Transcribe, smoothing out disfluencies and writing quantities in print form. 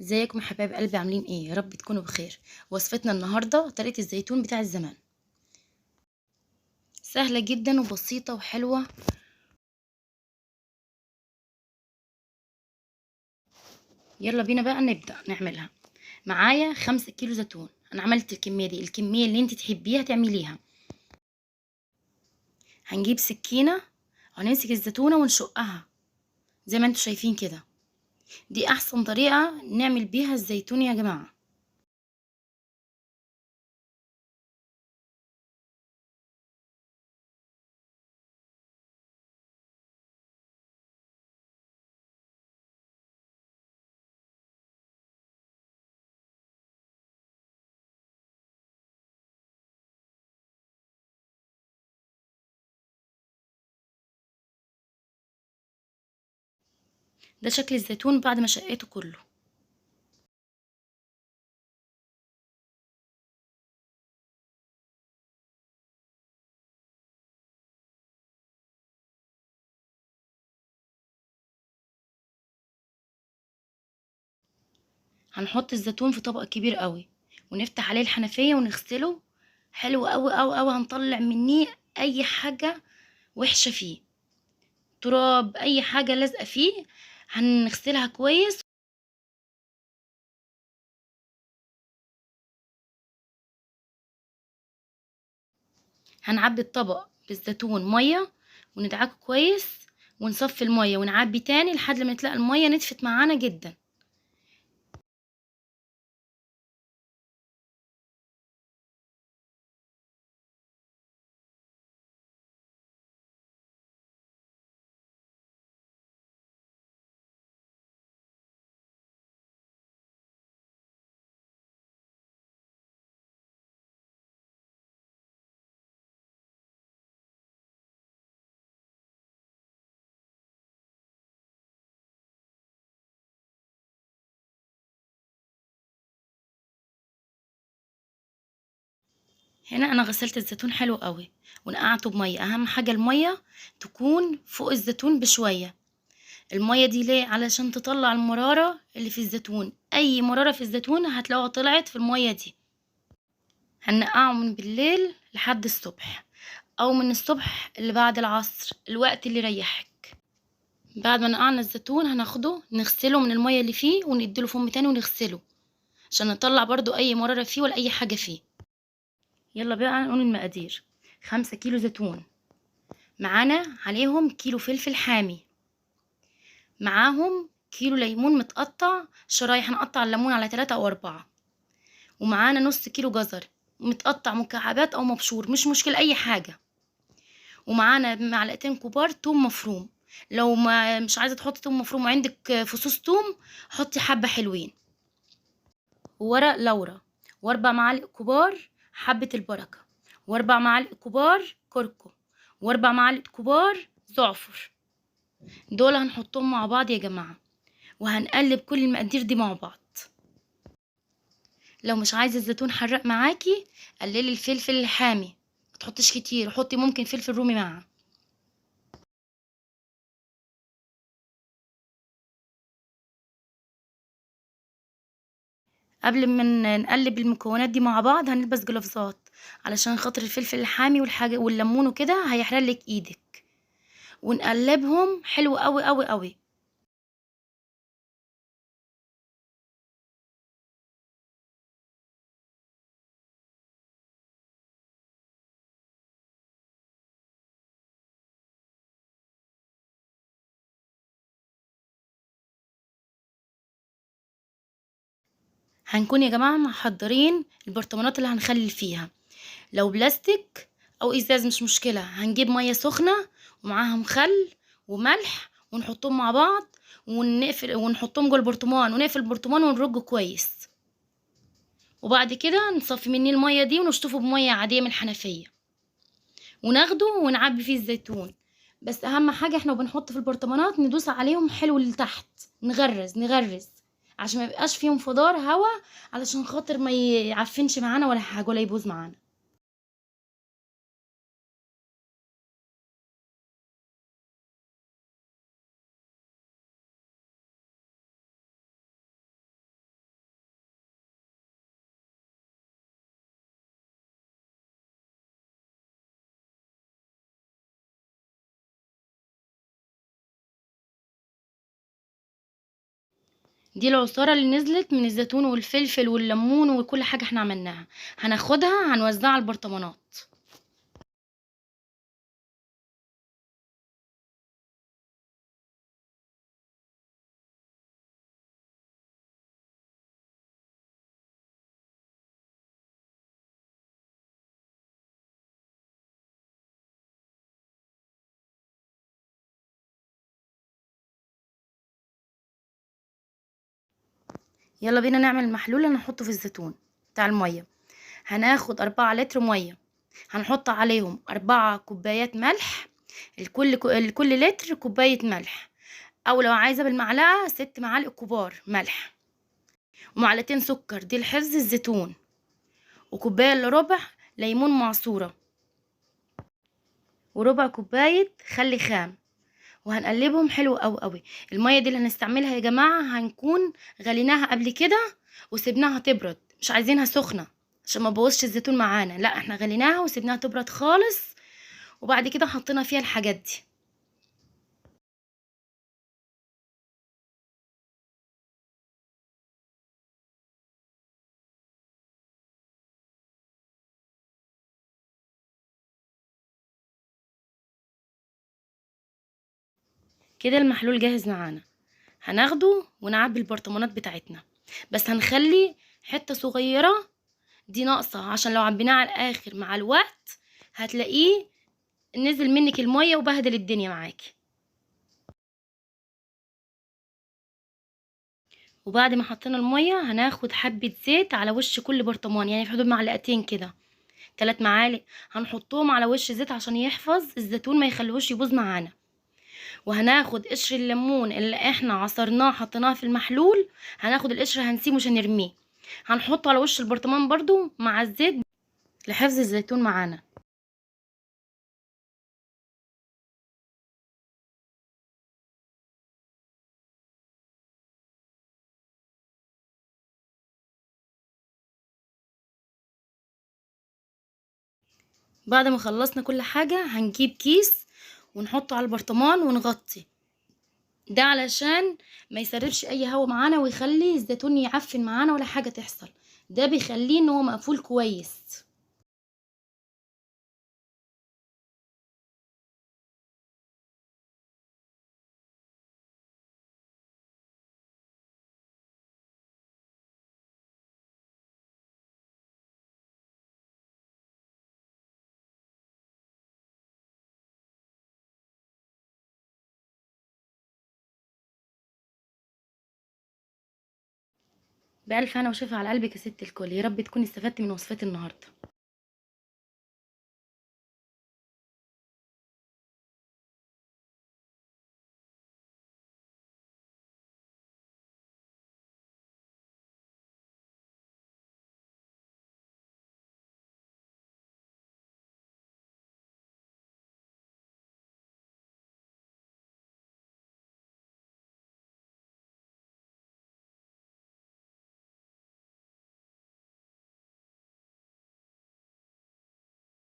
ازيكم يا حبايب قلبي، عاملين ايه؟ يا رب تكونوا بخير. وصفتنا النهارده طريقه الزيتون بتاع الزمان، سهله جدا وبسيطه وحلوه. يلا بينا بقى نبدا نعملها. معايا 5 كيلو زيتون. انا عملت الكميه دي، الكميه اللي انت تحبيها تعمليها. هنجيب سكينه وهنمسك الزيتونه ونشقها زي ما انتوا شايفين كده. دي احسن طريقه نعمل بيها الزيتون يا جماعه. ده شكل الزيتون بعد ما شقيته كله. هنحط الزيتون في طبق كبير قوي ونفتح عليه الحنفية ونغسله. حلو قوي قوي قوي. هنطلع منيه اي حاجة وحشة فيه، تراب، اي حاجة لازقة فيه، هنغسلها كويس. هنعبي الطبق بالزيتون مية وندعكه كويس، ونصفي المية ونعبي تاني لحد لما تلاقي المية نتفت معانا جدا. هنا انا غسلت الزيتون حلو قوي ونقعته بمية. اهم حاجة المية تكون فوق الزيتون بشوية. المية دي ليه؟ علشان تطلع المرارة اللي في الزيتون. اي مرارة في الزيتون هتلاقوها طلعت في المية دي. هننقعه من بالليل لحد الصبح، او من الصبح اللي بعد العصر، الوقت اللي يريحك. بعد ما نقعنا الزيتون هناخده نغسله من المية اللي فيه ونديله فم تاني ونغسله عشان نطلع برضو اي مرارة فيه ولا اي حاجة فيه. يلا بقى نقول المقادير. 5 كيلو زيتون، معانا عليهم كيلو فلفل حامي، معاهم كيلو ليمون متقطع شرايح، هنقطع الليمون على 3 أو 4، ومعانا نص كيلو جزر متقطع مكعبات او مبشور، مش مشكلة اي حاجة. ومعانا معلقتين كبار توم مفروم. لو ما مش عايزة تحطي توم مفروم وعندك فصوص توم، حطي حبة حلوين. وورق لورا، و4 معالق كبار حبة البركة، و4 معالق كبار كركم، و4 معالق كبار زعفر. دول هنحطهم مع بعض يا جماعة، وهنقلب كل المقادير دي مع بعض. لو مش عايزة الزيتون حراق معاكي، قللي الفلفل الحامي، ما تحطيش كتير، حطي ممكن فلفل رومي معاه. قبل ما نقلب المكونات دي مع بعض هنلبس جلافزات، علشان خاطر الفلفل الحامي والحاجة والليمون وكده هيحرق لك ايدك. ونقلبهم حلو قوي قوي قوي. هنكون يا جماعة محضرين البرطمانات اللي هنخلل فيها. لو بلاستيك او ازاز مش مشكلة، هنجيب مية سخنة ومعاها خل وملح ونحطهم مع بعض ونقفل ونحطهم جوه البرطمان ونقفل البرطمان ونرجه كويس. وبعد كده نصفي مني المية دي ونشطفه بمية عادية من الحنفية، وناخده ونعبي فيه الزيتون. بس اهم حاجة احنا وبنحط في البرطمانات ندوس عليهم حلو لتحت، نغرز نغرز عشان ما يبقاش فيهم فضار هوا، علشان خاطر ما يعفنش معانا ولا حاجة ولا يبوظ معانا. دي العصارة اللي نزلت من الزيتون والفلفل والليمون وكل حاجة احنا عملناها. هناخدها هنوزعها على البرطمانات. يلا بينا نعمل المحلول اللي هنحطه في الزيتون بتاع المية. هناخد 4 لتر مية، هنحط عليهم 4 كوبايات ملح. الكل لتر كوباية ملح، او لو عايزة بالمعلقة 6 معالق كبار ملح، ومعلقتين سكر دي لحفظ الزيتون، وكوباية الا ربع ليمون معصورة، وربع كوباية خل خام. وهنقلبهم حلو قوي. المية دي اللي هنستعملها يا جماعة هنكون غليناها قبل كده وسيبناها تبرد، مش عايزينها سخنة عشان ما بوظش الزيتون معانا، لا احنا غليناها وسيبناها تبرد خالص، وبعد كده حطينا فيها الحاجات دي. كده المحلول جاهز معانا، هناخده ونعبي البرطمانات بتاعتنا، بس هنخلي حتة صغيرة دي ناقصة عشان لو عبيناه على الاخر مع الوقت هتلاقيه نزل منك المية وبهدل الدنيا معاكي. وبعد ما حطينا المية هناخد حبة زيت على وش كل برطمان، يعني في حدود معلقتين كده، 3 معالق هنحطهم على وش زيت عشان يحفظ الزيتون ما يخليهوش يبوظ معانا. وهناخد قشر الليمون اللي احنا عصرناه حطيناه في المحلول، هناخد القشر هنسيبه مش هنرميه، هنحطه على وش البرطمان برضو مع الزيت لحفظ الزيتون معانا. بعد ما خلصنا كل حاجة هنجيب كيس ونحطه على البرطمان ونغطي، ده علشان ما يسربش اي هوا معانا ويخلي الزيتون يعفن معانا ولا حاجة تحصل، ده بيخليه ان هو مقفول كويس. بألف هنا وشفا على قلبك يا ست الكل، يا رب تكوني استفدت من وصفات النهارده.